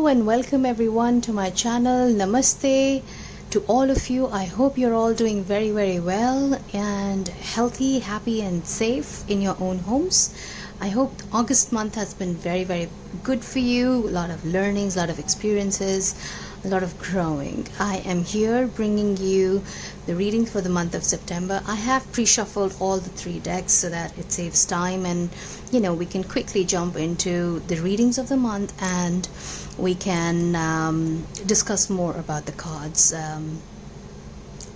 and welcome everyone to my channel. Namaste to all of you. I hope you're all doing very well and healthy, happy and safe in your own homes. I hope August month has been very good for you. A lot of learnings, a lot of experiences, a lot of growing. I am here bringing you the reading for the month of September. I have pre-shuffled all the 3 decks so that it saves time, and we can quickly jump into the readings of the month and we can discuss more about the cards.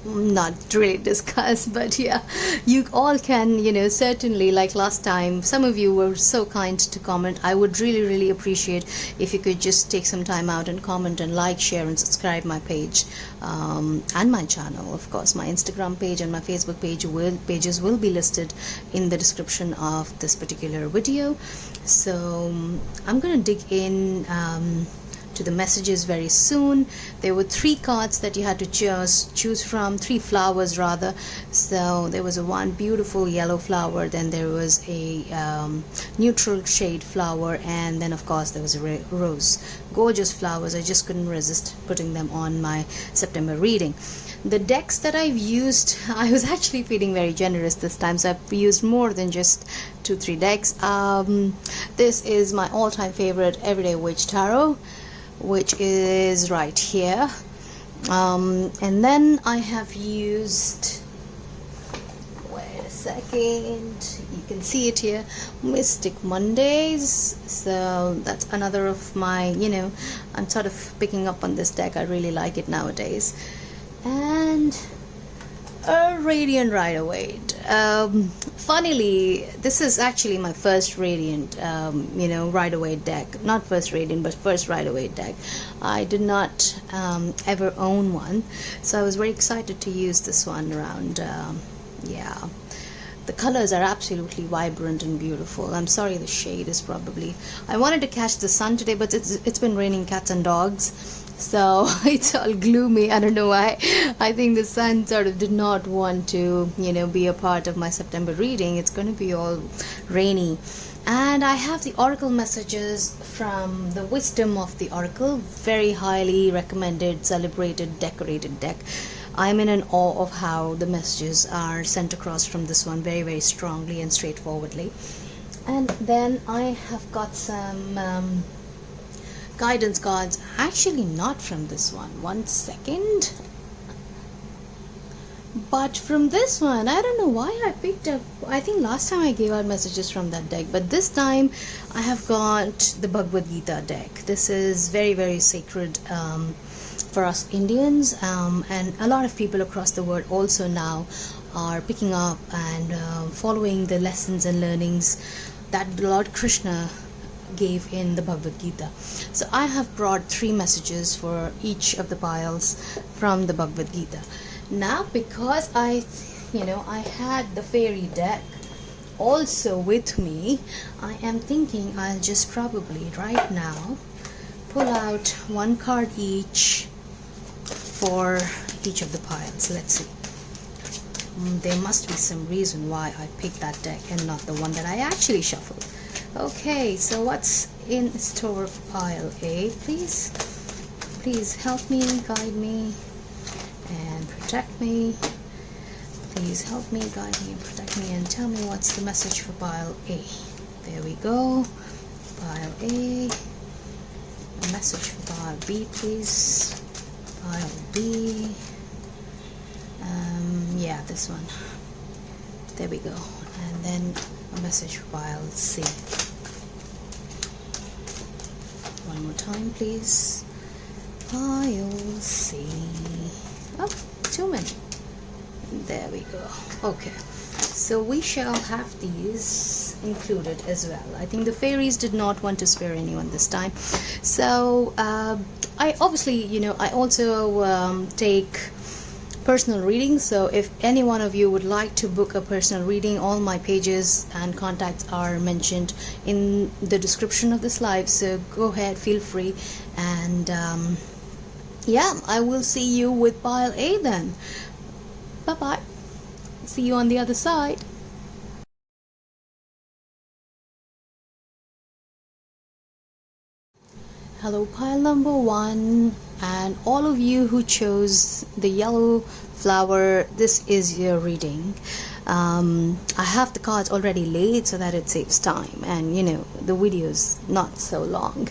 Not really discuss, but yeah, you all can, certainly, like last time, some of you were so kind to comment. I would really appreciate if you could just take some time out and comment and like, share and subscribe my page and my channel. Of course, my Instagram page and my Facebook pages will be listed in the description of this particular video. So I'm gonna dig in to the messages very soon. There were 3 cards that you had to choose from, 3 flowers rather. So there was one beautiful yellow flower, then there was a neutral shade flower, and then of course there was a rose. Gorgeous flowers. I just couldn't resist putting them on my September reading. The decks that I've used, I was actually feeling very generous this time, so I've used more than just 2-3 decks. This is my all-time favorite Everyday Witch Tarot, which is right here, and then I have used, wait a second, you can see it here, Mystic Mondays. So that's another of my, I'm sort of picking up on this deck. I really like it nowadays. And a Radiant Rider-Waite. Funnily, this is actually my first Radiant, Rider-Waite deck. Not first Radiant, but first Rider-Waite deck. I did not ever own one, so I was very excited to use this one around. Yeah, the colors are absolutely vibrant and beautiful. I'm sorry the shade is probably... I wanted to catch the sun today, but it's been raining cats and dogs, so it's all gloomy. I don't know why. I think the sun sort of did not want to, be a part of my September reading. It's going to be all rainy. And I have the oracle messages from the Wisdom of the Oracle. Very highly recommended, celebrated, decorated deck. I'm in an awe of how the messages are sent across from this one very strongly and straightforwardly. And then I have got some guidance cards, actually not from this one second, but from this one. I don't know why I picked up, I think last time I gave out messages from that deck, but this time I have got the Bhagavad Gita deck. This is very sacred for us Indians, and a lot of people across the world also now are picking up and following the lessons and learnings that Lord Krishna gave in the Bhagavad Gita. So I have brought 3 messages for each of the piles from the Bhagavad Gita. Now, because I had the fairy deck also with me, I am thinking I'll just probably right now pull out 1 card each for each of the piles. Let's see. There must be some reason why I picked that deck and not the one that I actually shuffled. Okay, so what's in store for pile A? Please help me, guide me, and protect me. Please help me, guide me, and protect me, and tell me what's the message for pile A. There we go. Pile A. A message for pile B, please. Pile B. Yeah, this one. There we go. And then a message for pile C. One more time, please. Pile C. Oh, 2 many. There we go. Okay, so we shall have these included as well. I think the fairies did not want to spare anyone this time. So I obviously, I also take personal reading. So if any one of you would like to book a personal reading, all my pages and contacts are mentioned in the description of this live, so go ahead, feel free. And yeah, I will see you with pile A then. Bye bye, see you on the other side. Hello, pile number one, and all of you who chose the yellow flower, this is your reading. I have the cards already laid so that it saves time, and the video's not so long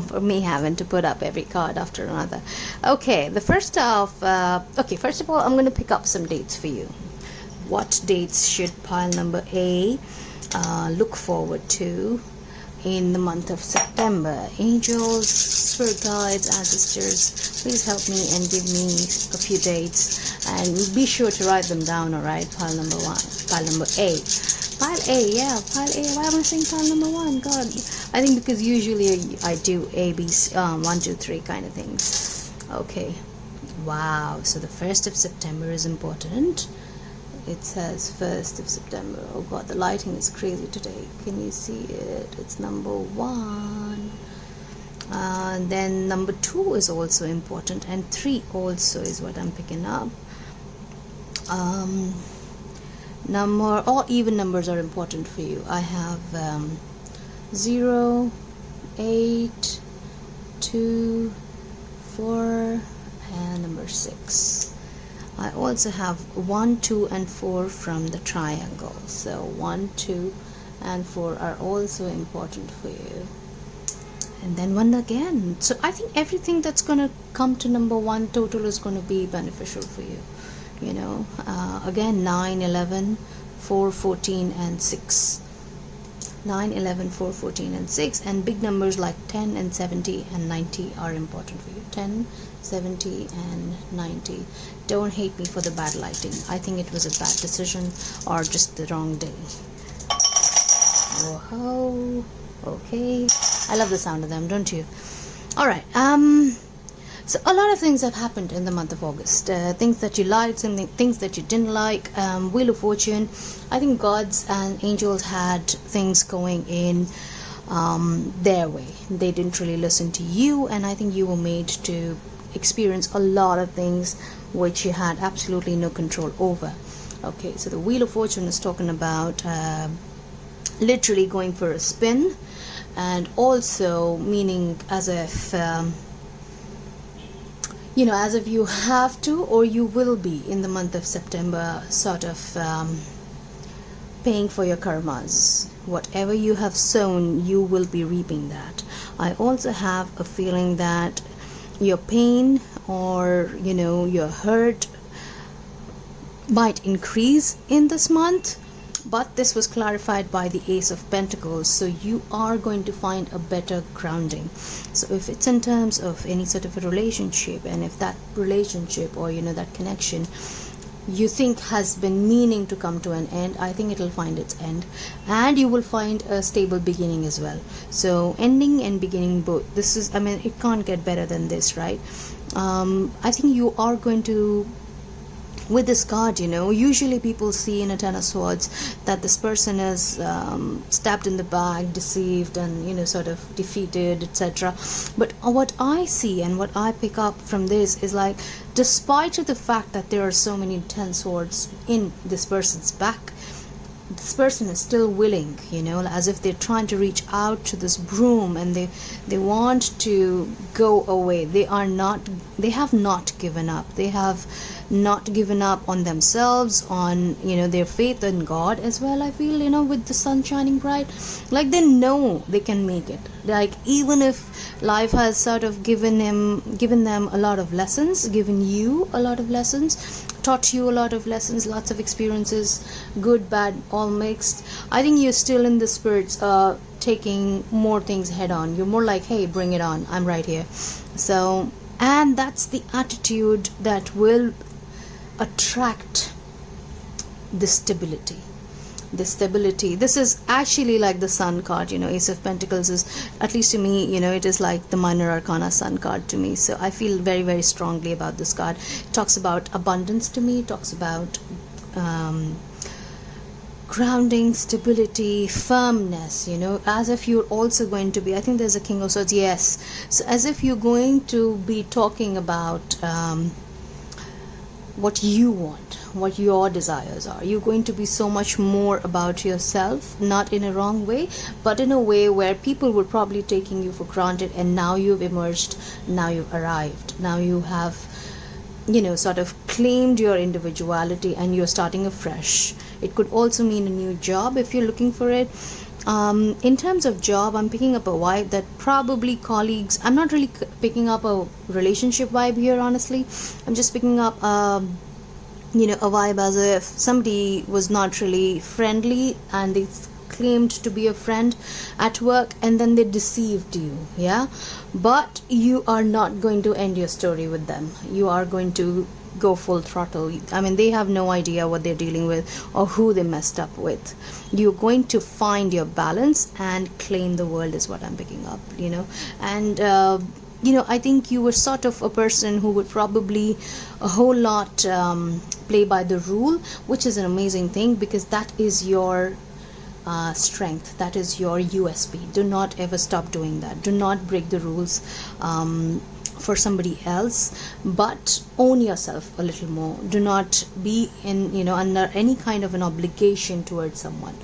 for me having to put up every card after another. Okay, first of all, I'm going to pick up some dates for you. What dates should pile number A look forward to in the month of September? Angels, spirit guides, ancestors, please help me and give me a few dates, and be sure to write them down. All right, pile number A. Pile A, yeah, pile A. Why am I saying pile number one? God, I think because usually I do A, B, 1, 2, 3 kind of things. Okay, wow. So the 1st of September is important. It says 1st of September. Oh God, the lighting is crazy today. Can you see it? It's number 1. Then number 2 is also important, and 3 also is what I'm picking up. All even numbers are important for you. I have 0, 8, 2, 4, and number 6. I also have 1, 2, and 4 from the triangle. So 1, 2, and 4 are also important for you. And then 1 again. So I think everything that's going to come to number 1 total is going to be beneficial for you. Again, 9, 11, 4, 14, and 6. 9, 11, 4, 14, and 6. And big numbers like 10 and 70 and 90 are important for you. 10, 70, and 90. Don't hate me for the bad lighting. I think it was a bad decision or just the wrong day. Oh, okay. I love the sound of them, don't you? All right. So a lot of things have happened in the month of August. Things that you liked, things that you didn't like. Wheel of Fortune. I think gods and angels had things going in their way. They didn't really listen to you, and I think you were made to experience a lot of things which you had absolutely no control over. Okay, so the Wheel of Fortune is talking about literally going for a spin, and also meaning as if as if you have to, or you will be in the month of September, sort of paying for your karmas. Whatever you have sown, you will be reaping that. I also have a feeling that your pain or your hurt might increase in this month, but this was clarified by the Ace of Pentacles, so you are going to find a better grounding. So if it's in terms of any sort of a relationship, and if that relationship or that connection you think has been meaning to come to an end, I think it'll find its end, and you will find a stable beginning as well. So ending and beginning both. This is, it can't get better than this, right? I think you are going to, with this card, usually people see in a 10 of swords that this person is stabbed in the back, deceived, and sort of defeated, etc. But what I see and what I pick up from this is like, despite the fact that there are so many 10 swords in this person's back, this person is still willing, as if they're trying to reach out to this broom, and they want to go away. They have not given up. They have not given up on themselves, on their faith in God as well. I feel, with the sun shining bright, like they know they can make it. Like, even if life has sort of given them a lot of lessons, given you a lot of lessons, taught you a lot of lessons, lots of experiences, good, bad, all mixed, I think you're still in the spirits taking more things head on. You're more like, hey, bring it on, I'm right here. So, and that's the attitude that will attract the stability. This is actually like the Sun card. Ace of Pentacles is, at least to me, it is like the minor arcana Sun card to me. So I feel very, very strongly about this card. It talks about abundance to me. It talks about grounding, stability, firmness, as if you're also going to be, I think there's a King of Swords, yes. So as if you're going to be talking about what you want, what your desires are. You're going to be so much more about yourself, not in a wrong way, but in a way where people were probably taking you for granted, and now you've emerged, now you've arrived, now you have, sort of claimed your individuality, and you're starting afresh. It could also mean a new job if you're looking for it. In terms of job, I'm picking up a vibe that probably colleagues, I'm not really picking up a relationship vibe here, honestly. I'm just picking up a vibe as if somebody was not really friendly and they claimed to be a friend at work, and then they deceived you. Yeah, but you are not going to end your story with them. You are going to go full throttle. I mean, they have no idea what they're dealing with or who they messed up with. You're going to find your balance and claim the world, is what I'm picking up. And I think you were sort of a person who would probably a whole lot play by the rule, which is an amazing thing, because that is your strength, that is your USP. Do not ever stop doing that. Do not break the rules for somebody else, but own yourself a little more. Do not be in under any kind of an obligation towards someone.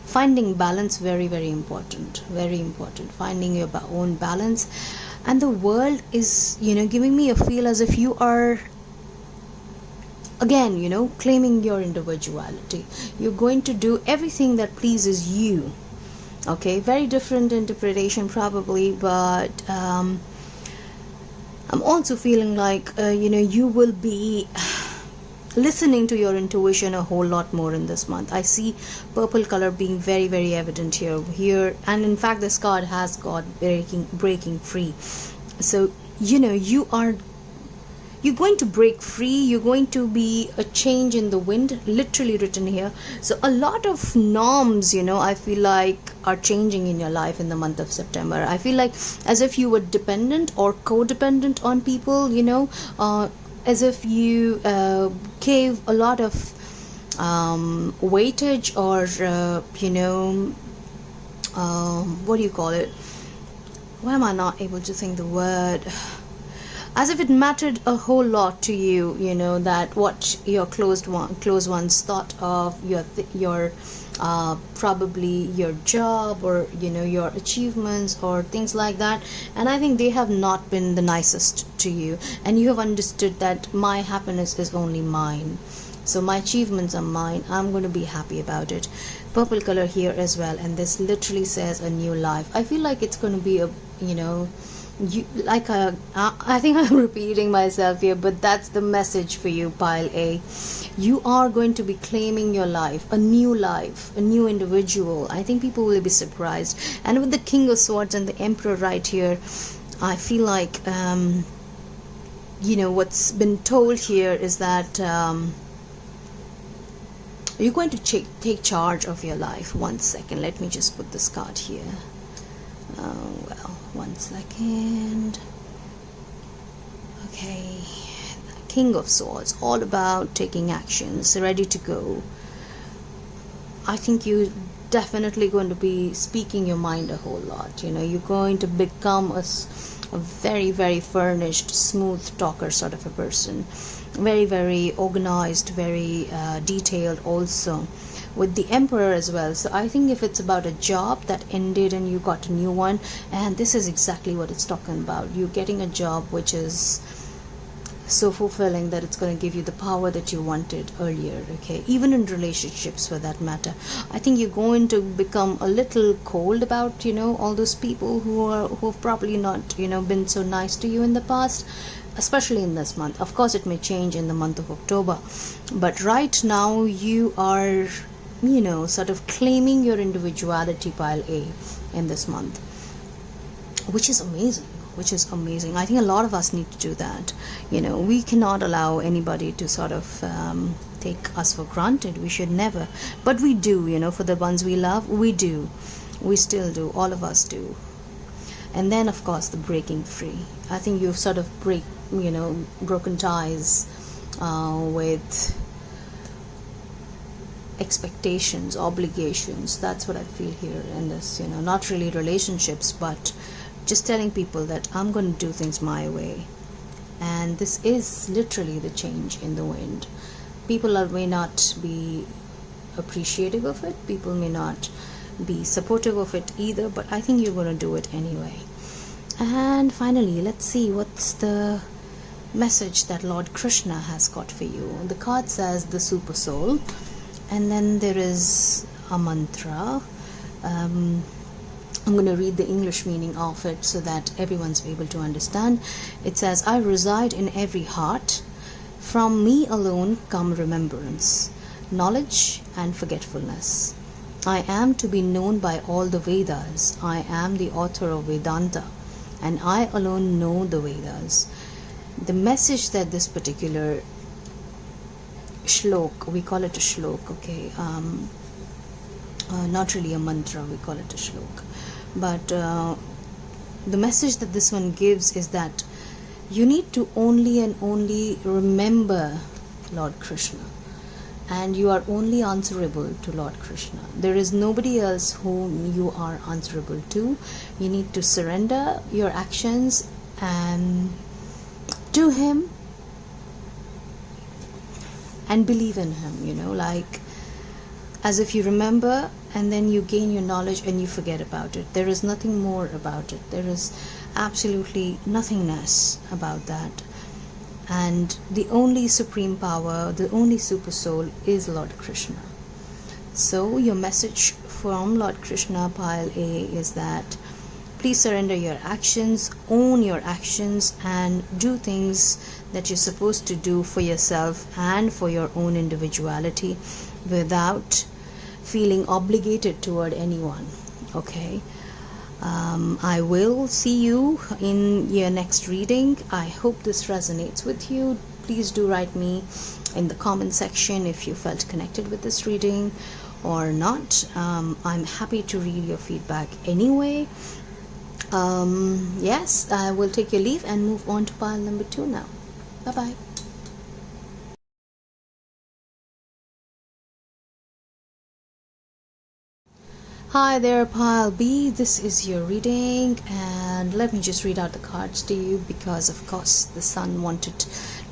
Finding balance, very, very important, very important. Finding your own balance. And the world is giving me a feel as if you are again claiming your individuality. You're going to do everything that pleases you. Okay, very different interpretation probably, but I'm also feeling like you will be listening to your intuition a whole lot more in this month. I see purple color being very, very evident here, and in fact this card has got breaking free. So you're going to break free. You're going to be a change in the wind, literally written here. So a lot of norms I feel like are changing in your life in the month of September. I feel like as if you were dependent or codependent on people, as if you gave a lot of weightage, or what do you call it? Why am I not able to think the word? As if it mattered a whole lot to you, that what your close ones thought of your probably your job, or your achievements or things like that. And I think they have not been the nicest to you, and you have understood that my happiness is only mine. So my achievements are mine. I'm going to be happy about it. Purple color here as well, and this literally says a new life. I feel like it's going to be a I think I'm repeating myself here, but that's the message for you, pile A. You are going to be claiming your life, a new individual. I think people will be surprised. And with the King of Swords and the Emperor right here, I feel like what's been told here is that you're going to take charge of your life. 1 second, let me just put this card here. Well, 1 second. Okay, King of Swords, all about taking actions, ready to go. I think you're definitely going to be speaking your mind a whole lot. You're going to become a very, very furnished, smooth talker sort of a person. Very, very organized, very detailed also, with the Emperor as well. So I think if it's about a job that ended and you got a new one, and this is exactly what it's talking about. You're getting a job which is so fulfilling that it's going to give you the power that you wanted earlier. Okay, even in relationships for that matter. I think you're going to become a little cold about all those people who've probably not been so nice to you in the past, especially in this month. Of course it may change in the month of October, but right now you are sort of claiming your individuality, pile A, in this month, which is amazing. I think a lot of us need to do that. We cannot allow anybody to sort of take us for granted. We should never, but we do. For the ones we love, we still do. All of us do. And then of course the breaking free. I think you've sort of broken ties with expectations, obligations. That's what I feel here in this, not really relationships, but just telling people that I'm going to do things my way. and this is literally the change in the wind. People may not be appreciative of it, people may not be supportive of it either, but I think you're going to do it anyway. And finally, let's see what's the message that Lord Krishna has got for you. The card says the super soul, and then there is a mantra. I'm going to read the English meaning of it so that everyone's able to understand. It says, I reside in every heart. From me alone come remembrance, knowledge and forgetfulness. I am to be known by all the Vedas. I am the author of Vedanta, and I alone know the Vedas. The message that this particular shlok, we call it a shlok, okay, not really a mantra, we call it a shlok, but the message that this one gives is that you need to only and only remember Lord Krishna, and you are only answerable to Lord Krishna. There is nobody else whom you are answerable to. You need to surrender your actions and to him and believe in him, like as if you remember and then you gain your knowledge and you forget about it. There is nothing more about it. There is absolutely nothingness about that. And the only supreme power, the only super soul is Lord Krishna. So your message from Lord Krishna, pile A, is that please surrender your actions, own your actions, and do things that you're supposed to do for yourself and for your own individuality without feeling obligated toward anyone. Okay? I will see you in your next reading. I hope this resonates with you. Please do write me in the comment section if you felt connected with this reading or not. I'm happy to read your feedback anyway. Yes, I will take your leave and move on to pile number 2 now. Bye bye. Hi there, pile B. This is your reading, and let me just read out the cards to you because of course the sun wanted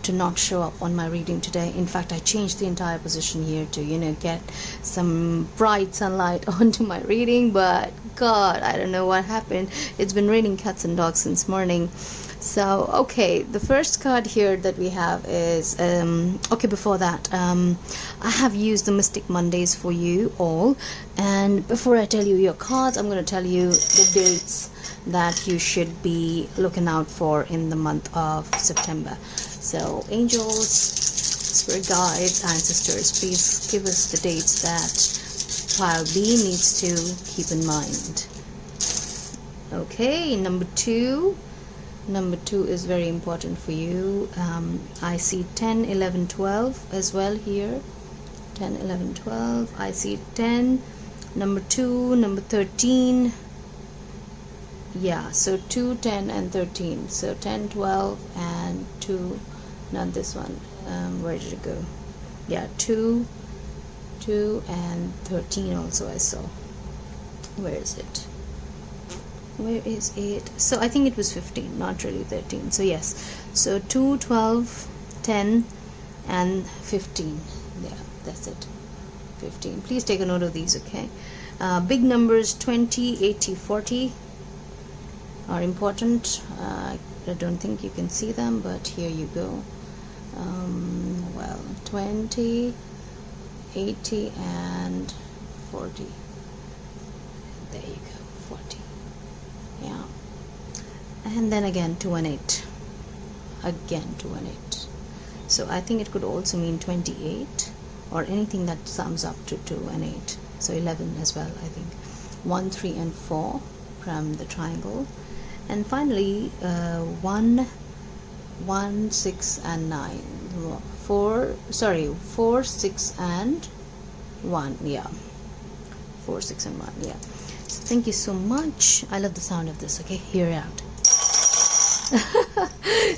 to not show up on my reading today. In fact, I changed the entire position here to get some bright sunlight onto my reading, but God, I don't know what happened. It's been raining cats and dogs since morning. So okay, the first card here that we have is okay, before that I have used the Mystic Mondays for you all, and before I tell you your cards, I'm going to tell you the dates that you should be looking out for in the month of September. So angels, spirit guides, ancestors, please give us the dates that pile B needs to keep in mind. Okay, number 2 is very important for you. I see 10, 11, 12 as well here. 10, 11, 12. I see 10, number 2, number 13. Yeah, so 2, 10 and 13. So 10, 12 and 2, not this one. Where did it go? Yeah, 2 and 13 also I saw. Where is it? Where is it? So I think it was 15, not really 13. So yes, so 2, 12, 10 and 15. Yeah, that's it. 15. Please take a note of these, okay? Big numbers 20, 80, 40 are important. I don't think you can see them, but here you go. Well, 20, 80 and 40. There you go, 40. Yeah, and then again 2 and 8, again 2 and 8. So I think it could also mean 28 or anything that sums up to 2 and 8. So 11 as well, I think. 1, 3 and 4 from the triangle, and finally 1, 6 and 9. 4, 6 and 1. Yeah, 4, 6 and 1. Yeah. Thank you so much. I love the sound of this. Okay, hear it out.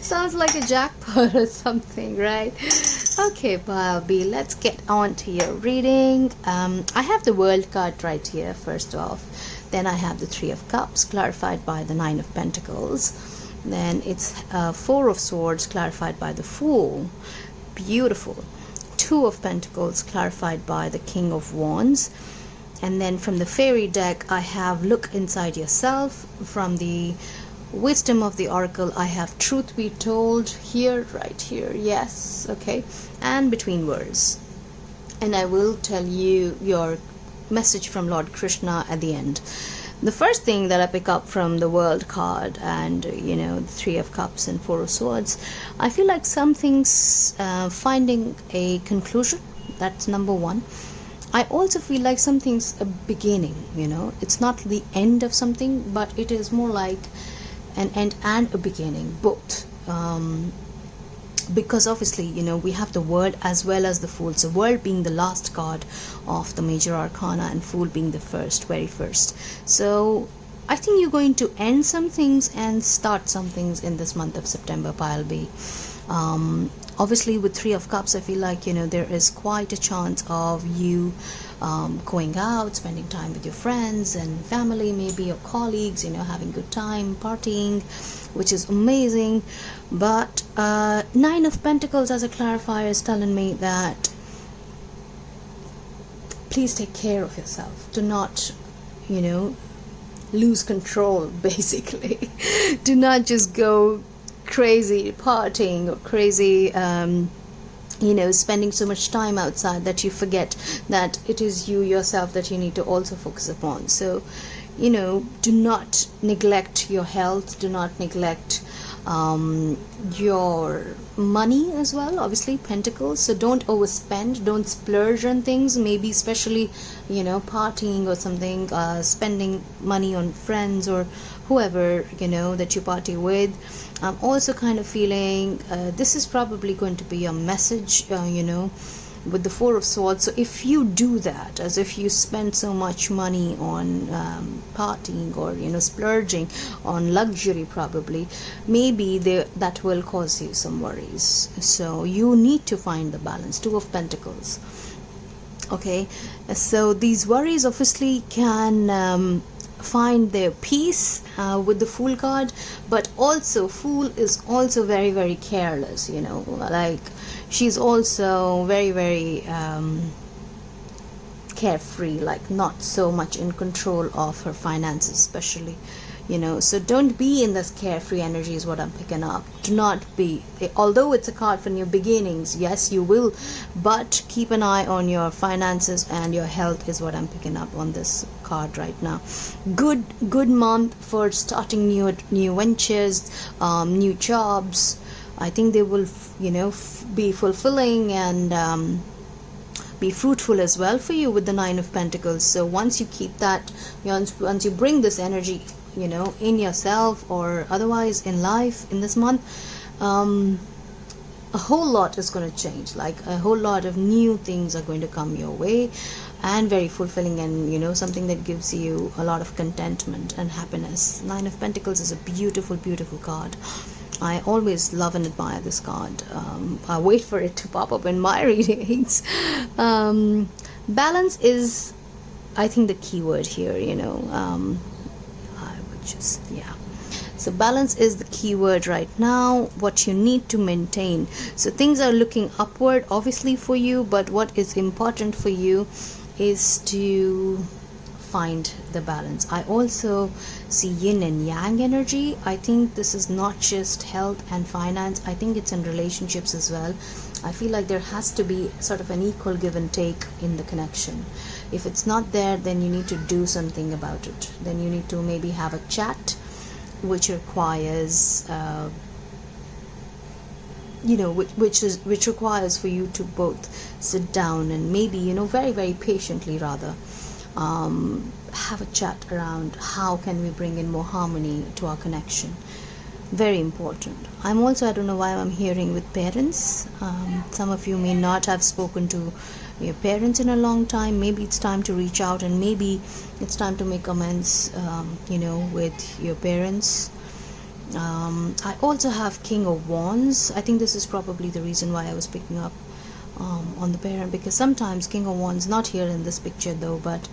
Sounds like a jackpot or something, right? Okay, pile B, let's get on to your reading. I have the World card right here, first off. Then I have the 3 of Cups, clarified by the 9 of Pentacles. Then it's Four of Swords clarified by the Fool. Beautiful. Two of Pentacles clarified by the King of Wands. And then from the fairy deck, I have Look Inside Yourself. From the Wisdom of the Oracle, I have Truth Be Told here, right here. Yes, okay. And Between Words. And I will tell you your message from Lord Krishna at the end. The first thing that I pick up from the World card and, the Three of Cups and Four of Swords, I feel like something's finding a conclusion. That's number one. I also feel like something's a beginning, It's not the end of something, but it is more like an end and a beginning, both. Because obviously, we have the World as well as the Fool. So World being the last card of the major arcana and Fool being the very first. So I think you're going to end some things and start some things in this month of September, Pile B. Obviously with Three of Cups, I feel like there is quite a chance of you going out, spending time with your friends and family, maybe your colleagues, having good time, partying, which is amazing. But Nine of Pentacles as a clarifier is telling me that please take care of yourself. Do not lose control, basically. Do not just go crazy partying or crazy spending so much time outside that you forget that it is you yourself that you need to also focus upon. So do not neglect your health, do not neglect your money as well, obviously Pentacles. So don't overspend, don't splurge on things, maybe especially partying or something, spending money on friends or whoever that you party with. I'm also kind of feeling this is probably going to be a message with the Four of Swords. So if you do that, as if you spend so much money on partying or splurging on luxury, probably maybe that will cause you some worries. So you need to find the balance. Two of Pentacles. Okay, so these worries obviously can find their peace with the Fool card, but also Fool is also very, very careless, like she's also very, very carefree, like not so much in control of her finances, especially, so don't be in this carefree energy is what I'm picking up. Do not be, although it's a card for new beginnings, yes you will, but keep an eye on your finances and your health is what I'm picking up on this card right now. Good month for starting new ventures, new jobs. I think they will be fulfilling and be fruitful as well for you with the Nine of Pentacles. So once you keep that, once you bring this energy in yourself or otherwise in life in this month, a whole lot is going to change. Like a whole lot of new things are going to come your way and very fulfilling, and something that gives you a lot of contentment and happiness. Nine of Pentacles is a beautiful, beautiful card. I always love and admire this card. I wait for it to pop up in my readings. Balance is, I think, the key word here. So balance is the key word right now, what you need to maintain. So things are looking upward obviously for you, but what is important for you is to find the balance. I also see yin and yang energy. I think this is not just health and finance, I think it's in relationships as well. I feel like there has to be sort of an equal give and take in the connection. If it's not there, then you need to do something about it. Then you need to maybe have a chat, which requires which requires for you to both sit down and maybe very, very patiently rather have a chat around how can we bring in more harmony to our connection. Very important. I don't know why I'm hearing with parents. Some of you may not have spoken to your parents in a long time. Maybe it's time to reach out, and maybe it's time to make amends with your parents. I also have King of Wands. I think this is probably the reason why I was picking up on the parent, because sometimes King of Wands, not here in this picture though, but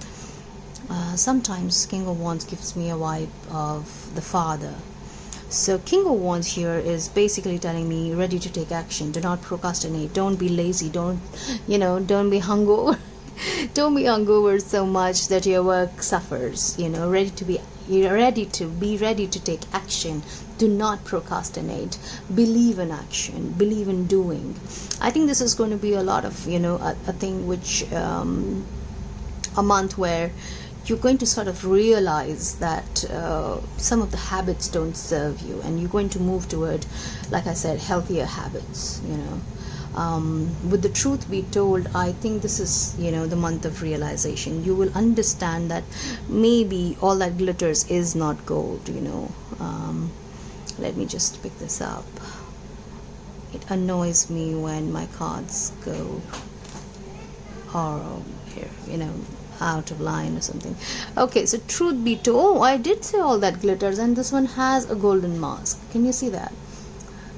sometimes King of Wands gives me a vibe of the father. So King of Wands here is basically telling me ready to take action. Do not procrastinate. Don't be lazy. Don't be hungover. Don't be hungover so much that your work suffers. Ready to take action. Do not procrastinate. Believe in action. Believe in doing. I think this is going to be a lot of a thing which a month where you're going to sort of realize that some of the habits don't serve you, and you're going to move toward, like I said, healthier habits. With the truth be told, I think this is the month of realization. You will understand that maybe all that glitters is not gold. Let me just pick this up. It annoys me when my cards go out of line or something. Okay, so truth be told, I did say all that glitters, and this one has a golden mask. Can you see that?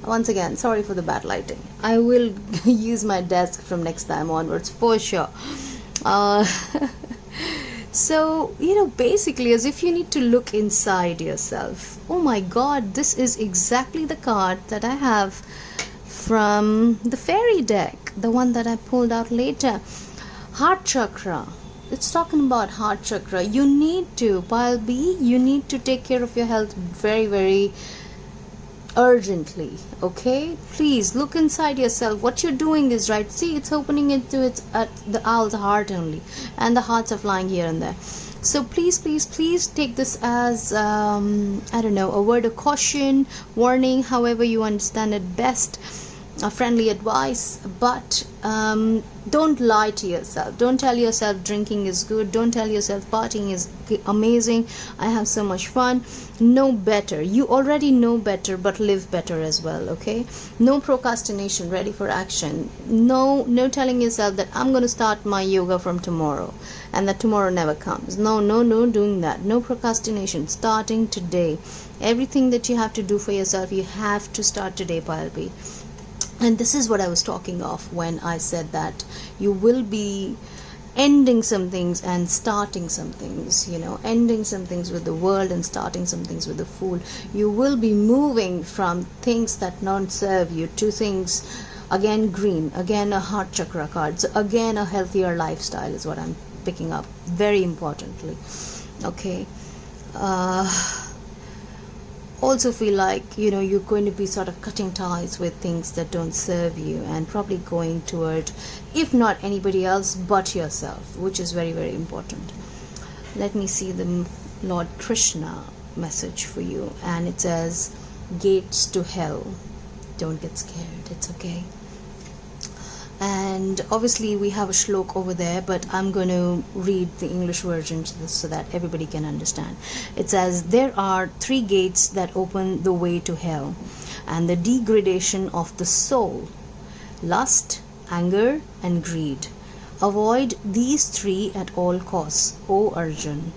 Once again, sorry for the bad lighting. I will use my desk from next time onwards for sure. So basically, as if you need to look inside yourself. Oh my god, this is exactly the card that I have from the fairy deck, the one that I pulled out later. Heart chakra. It's talking about heart chakra. You need to, pile B, you need to take care of your health very, very urgently. Okay, please look inside yourself. What you're doing is right. See, it's opening into the owl's heart only, and the hearts are flying here and there. So please take this as I don't know, a word of caution, warning, however you understand it best, a friendly advice. But don't lie to yourself. Don't tell yourself drinking is good. Don't tell yourself partying is amazing, I have so much fun. Know better. You already know better, but live better as well. Okay, no procrastination. Ready for action. No telling yourself that I'm going to start my yoga from tomorrow and that tomorrow never comes. No doing that. No procrastination. Starting today. Everything that you have to do for yourself, you have to start today, Pile B. And this is what I was talking of when I said that you will be ending some things and starting some things, ending some things with the world and starting some things with the Fool. You will be moving from things that don't serve you to things, again green, again a heart chakra card, so again a healthier lifestyle is what I'm picking up, very importantly. Okay. Also feel like you're going to be sort of cutting ties with things that don't serve you, and probably going toward, if not anybody else but yourself, which is very, very important. Let me see the Lord Krishna message for you, and it says gates to hell. Don't get scared, it's okay. And obviously we have a shlok over there, but I'm going to read the English version so that everybody can understand. It says, there are 3 gates that open the way to hell and the degradation of the soul: lust, anger and greed. Avoid these 3 at all costs, O Arjun.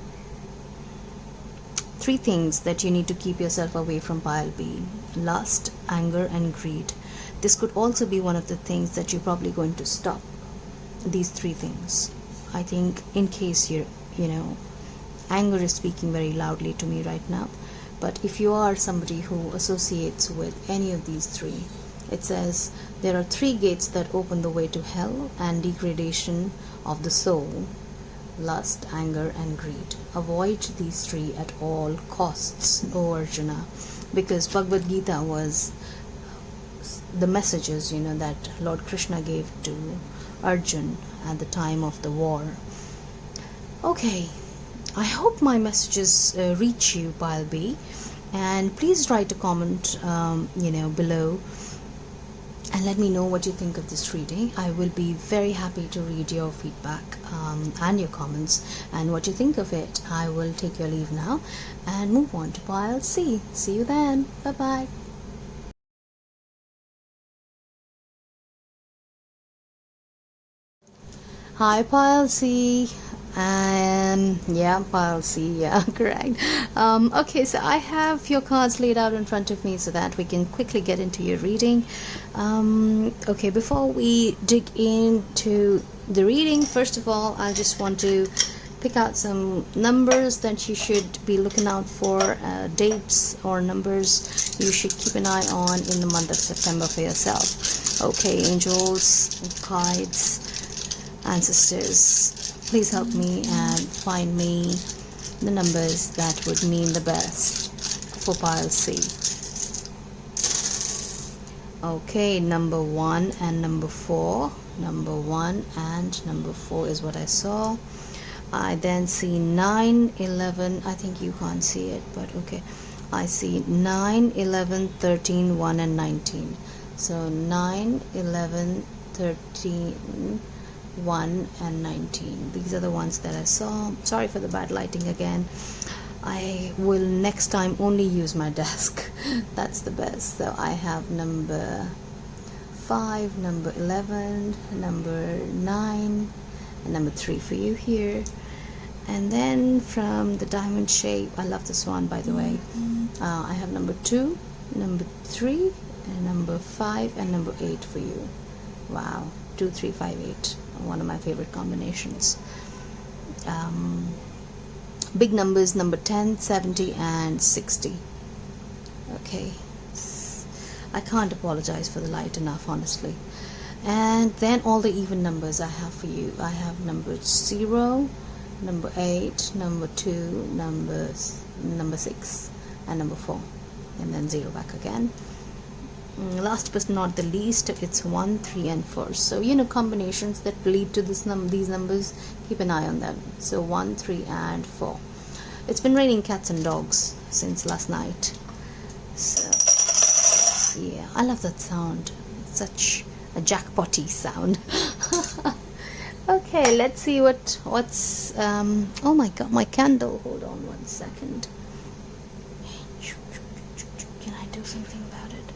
3 things that you need to keep yourself away from, Pile B: lust, anger and greed. This could also be one of the things that you're probably going to stop, these 3 things. I think in case anger is speaking very loudly to me right now, but if you are somebody who associates with any of these 3, it says there are 3 gates that open the way to hell and degradation of the soul: lust, anger and greed. Avoid these 3 at all costs, O Arjuna, because Bhagavad Gita was the messages that Lord Krishna gave to Arjun at the time of the war. Okay, I hope my messages reach you, Pile B, and please write a comment below and let me know what you think of this reading. I will be very happy to read your feedback and your comments and what you think of it. I will take your leave now and move on to Pile C. See you then. Bye bye. Hi, Pile C. Pile C, correct. Okay, so I have your cards laid out in front of me so that we can quickly get into your reading. Okay, before we dig into the reading, first of all, I just want to pick out some numbers that you should be looking out for, dates or numbers you should keep an eye on in the month of September for yourself. Okay, angels, guides, ancestors, please help me and find me the numbers that would mean the best for pile C. Okay, number 1 and number 4. Number 1 and number 4 is what I saw. I then see 9, 11. I think you can't see it, but okay. I see 9, 11, 13, 1 and 19. So 9, 11, 13, 1 and 19. These are the ones that I saw. Sorry for the bad lighting again. I will next time only use my desk. That's the best. So I have number 5, number 11, number 9 and number 3 for you here. And then from the diamond shape, I love this one, by the way. I have number 2, number 3 and number 5 and number 8 for you. Wow, 2, 3, 5, 8, one of my favorite combinations. Big numbers, number 10, 70 and 60. Okay, I can't apologize for the light enough, honestly. And then all the even numbers I have for you. I have number 0, number 8, number 2, number 6 and number 4, and then 0 back again. Last but not the least, it's 1, 3 and 4. So combinations that lead to these numbers, keep an eye on them. So 1, 3 and 4. It's been raining cats and dogs since last night, so yeah, I love that sound. It's such a jackpotty sound. Okay, let's see what's oh my god, my candle. Hold on 1 second. Can I do something about it?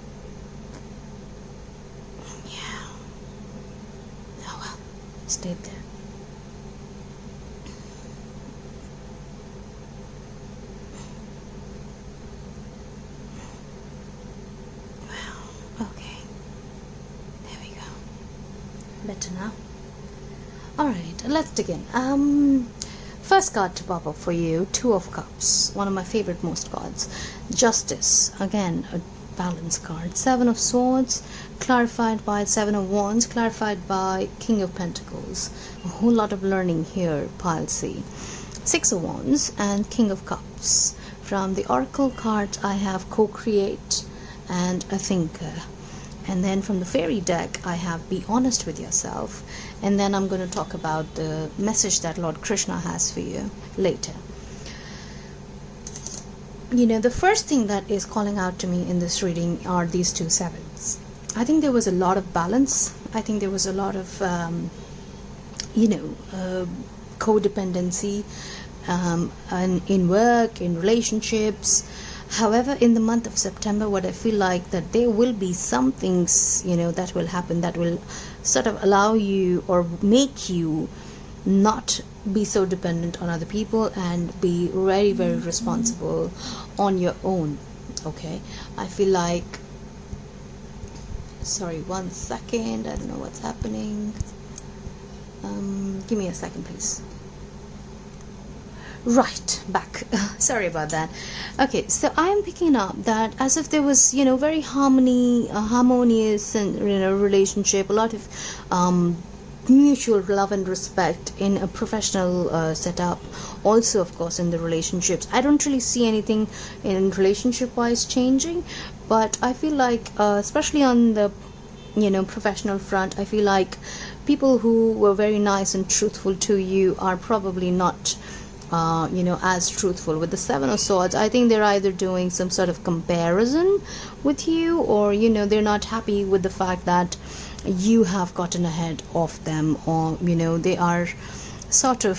Yeah. Oh well, it stayed there. Wow. Okay. There we go. Better now. Alright, let's dig in. First card to pop up for you, 2 of Cups, one of my favorite most cards. Justice, again a balance card. 7 of Swords, clarified by 7 of Wands, clarified by King of Pentacles. A whole lot of learning here, pile C. 6 of Wands and King of Cups. From the Oracle cards I have Co-Create and a Thinker. And then from the fairy deck I have Be Honest with Yourself, and then I'm going to talk about the message that Lord Krishna has for you later. The first thing that is calling out to me in this reading are these 2 sevens. I think there was a lot of balance. I think there was a lot of codependency in work, in relationships. However, in the month of September, what I feel like that there will be some things, that will happen that will sort of allow you or make you not be so dependent on other people and be very, very responsible on your own. Okay, I feel like, sorry, 1 second, I don't know what's happening. Give me a second, please. Right, back. Sorry about that. Okay, so I am picking up that as if there was, very harmonious and relationship, a lot of mutual love and respect in a professional setup. Also, of course, in the relationships, I don't really see anything in relationship wise changing, but I feel like, especially on the professional front, I feel like people who were very nice and truthful to you are probably not as truthful. With the 7 of Swords, I think they're either doing some sort of comparison with you, or they're not happy with the fact that you have gotten ahead of them, or they are sort of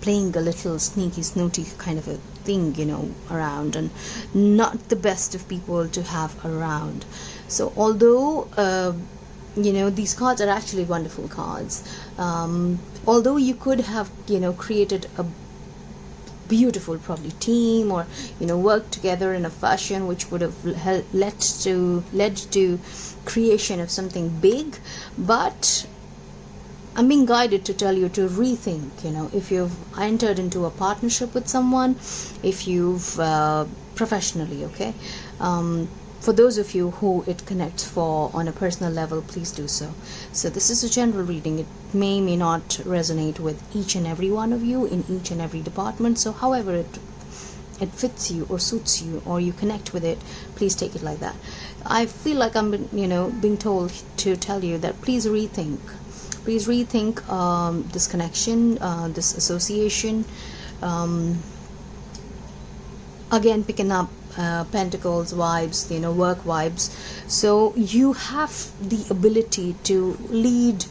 playing a little sneaky snooty kind of a thing around, and not the best of people to have around. So although these cards are actually wonderful cards, although you could have created a beautiful probably team, or work together in a fashion which would have led to creation of something big, but I'm being guided to tell you to rethink, if you've entered into a partnership with someone, if you've professionally, okay? For those of you who it connects for on a personal level, please do so. So this is a general reading. It may not resonate with each and every one of you in each and every department. So however it fits you or suits you or you connect with it, please take it like that. I feel like I'm being told to tell you that please rethink this connection, this association. Again, picking up pentacles vibes, work vibes. So you have the ability to lead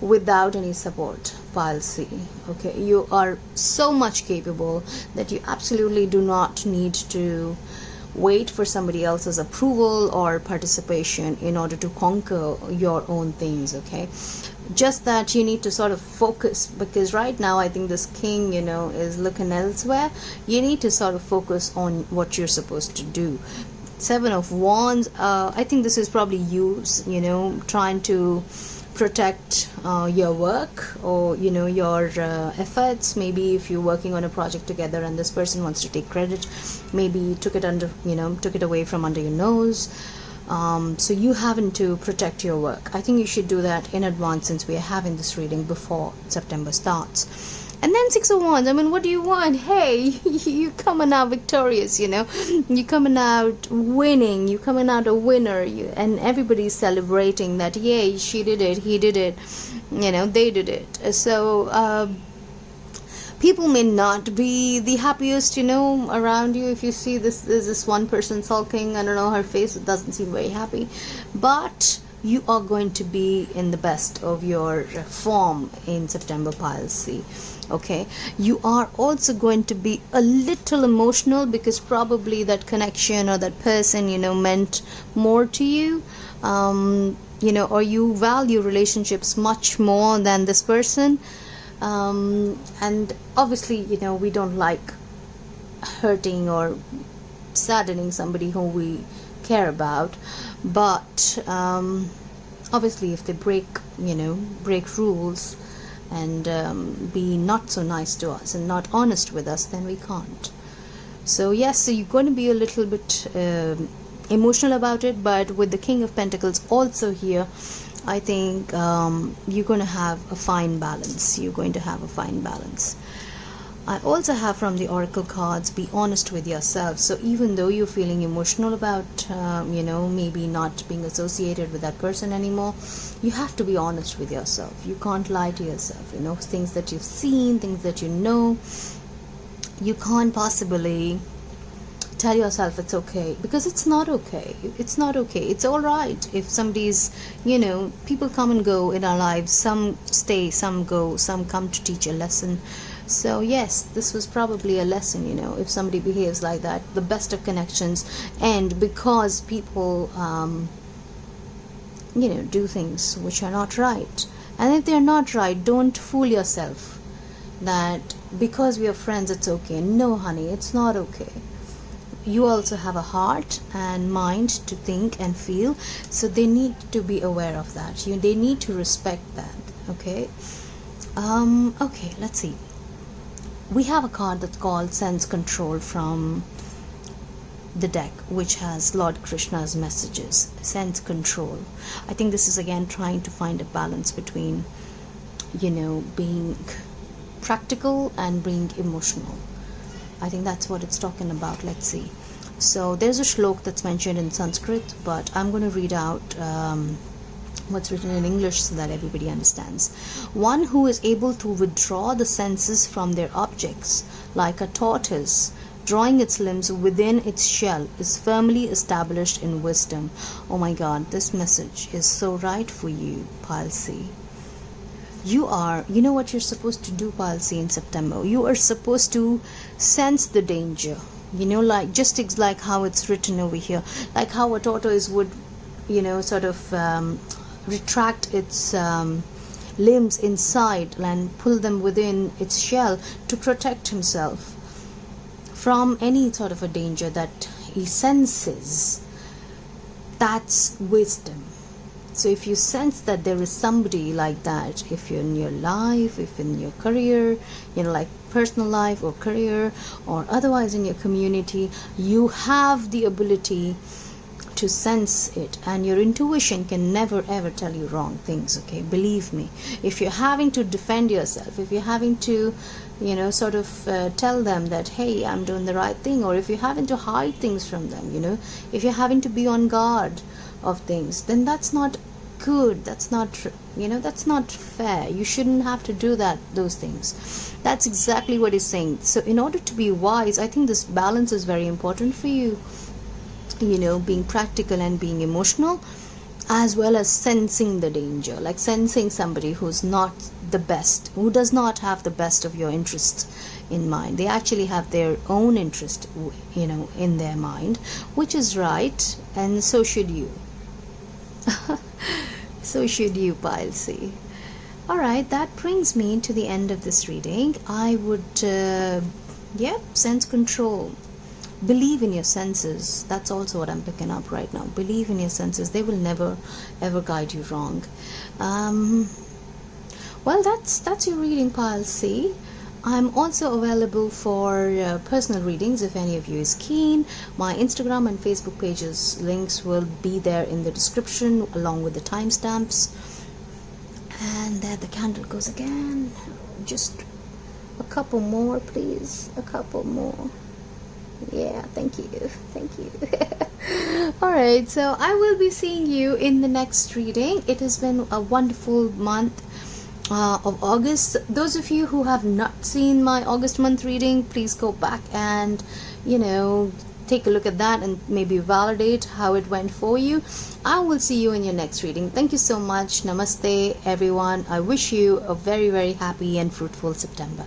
without any support, pile C. Okay, you are so much capable that you absolutely do not need to wait for somebody else's approval or participation in order to conquer your own things. Okay, just that you need to sort of focus, because right now I think this king is looking elsewhere. You need to sort of focus on what you're supposed to do. 7 of Wands, I think this is probably you trying to protect your work or your efforts. Maybe if you're working on a project together and this person wants to take credit, maybe took it away from under your nose. So you having to protect your work. I think you should do that in advance, since we are having this reading before September starts. And then 6 of Wands, I mean, what do you want? Hey, you coming out victorious, you coming out winning, you coming out a winner, and everybody's celebrating that, yay, she did it, he did it, they did it. So people may not be the happiest, around you. If you see there's this one person sulking, I don't know, her face doesn't seem very happy, but you are going to be in the best of your form in September, pile C. Okay, you are also going to be a little emotional, because probably that connection or that person meant more to you, or you value relationships much more than this person. And obviously we don't like hurting or saddening somebody who we care about, but obviously if they break rules and be not so nice to us and not honest with us, then we can't. So yes, so you're going to be a little bit emotional about it, but with the King of Pentacles also here, I think you're going to have a fine balance. I also have from the Oracle cards, be honest with yourself. So even though you're feeling emotional about, maybe not being associated with that person anymore, you have to be honest with yourself. You can't lie to yourself. Things that you've seen, things that you can't possibly tell yourself it's okay, because it's not okay. It's all right if somebody's, people come and go in our lives. Some stay, some go, some come to teach a lesson. So yes, this was probably a lesson, if somebody behaves like that. The best of connections, and because people do things which are not right, and if they're not right, don't fool yourself that because we are friends it's okay. No honey, it's not okay. You also have a heart and mind to think and feel, so they need to be aware of that. They need to respect that. Okay, let's see. We have a card that's called Sense Control from the deck, which has Lord Krishna's messages. Sense control. I think this is again trying to find a balance between being practical and being emotional. I think that's what it's talking about. Let's see. So there's a shlok that's mentioned in Sanskrit, but I'm going to read out what's written in English so that everybody understands. One who is able to withdraw the senses from their objects, like a tortoise drawing its limbs within its shell, is firmly established in wisdom. Oh my God, this message is so right for you, pile C. You know what you're supposed to do, pile C, in September? You are supposed to sense the danger, like just like how it's written over here, like how a tortoise would sort of retract its limbs inside and pull them within its shell to protect himself from any sort of a danger that he senses. That's wisdom. So if you sense that there is somebody like that, if you're in your life, if in your career, like personal life or career, or otherwise in your community, you have the ability to sense it, and your intuition can never ever tell you wrong things. Okay, believe me. If you're having to defend yourself, if you're having to sort of tell them that, hey, I'm doing the right thing, or if you're having to hide things from them, if you're having to be on guard of things, then that's not good. That's not that's not fair. You shouldn't have to do those things. That's exactly what he's saying. So in order to be wise, I think this balance is very important for you, being practical and being emotional, as well as sensing the danger, like sensing somebody who's not the best, who does not have the best of your interests in mind. They actually have their own interest in their mind, which is right, and so should you. So should you, Pile C. Alright, that brings me to the end of this reading. I would sense control. Believe in your senses. That's also what I'm picking up right now. Believe in your senses. They will never ever guide you wrong. Well, that's your reading, Pile C. I'm also available for personal readings if any of you is keen. My Instagram and Facebook pages links will be there in the description along with the timestamps. And there the candle goes again. Just a couple more, please. A couple more. Yeah, thank you. Alright, so I will be seeing you in the next reading. It has been a wonderful month of August. Those of you who have not seen my August month reading, please go back and take a look at that and maybe validate how it went for you. I will see you in your next reading. Thank you so much. Namaste, everyone. I wish you a very, very happy and fruitful September.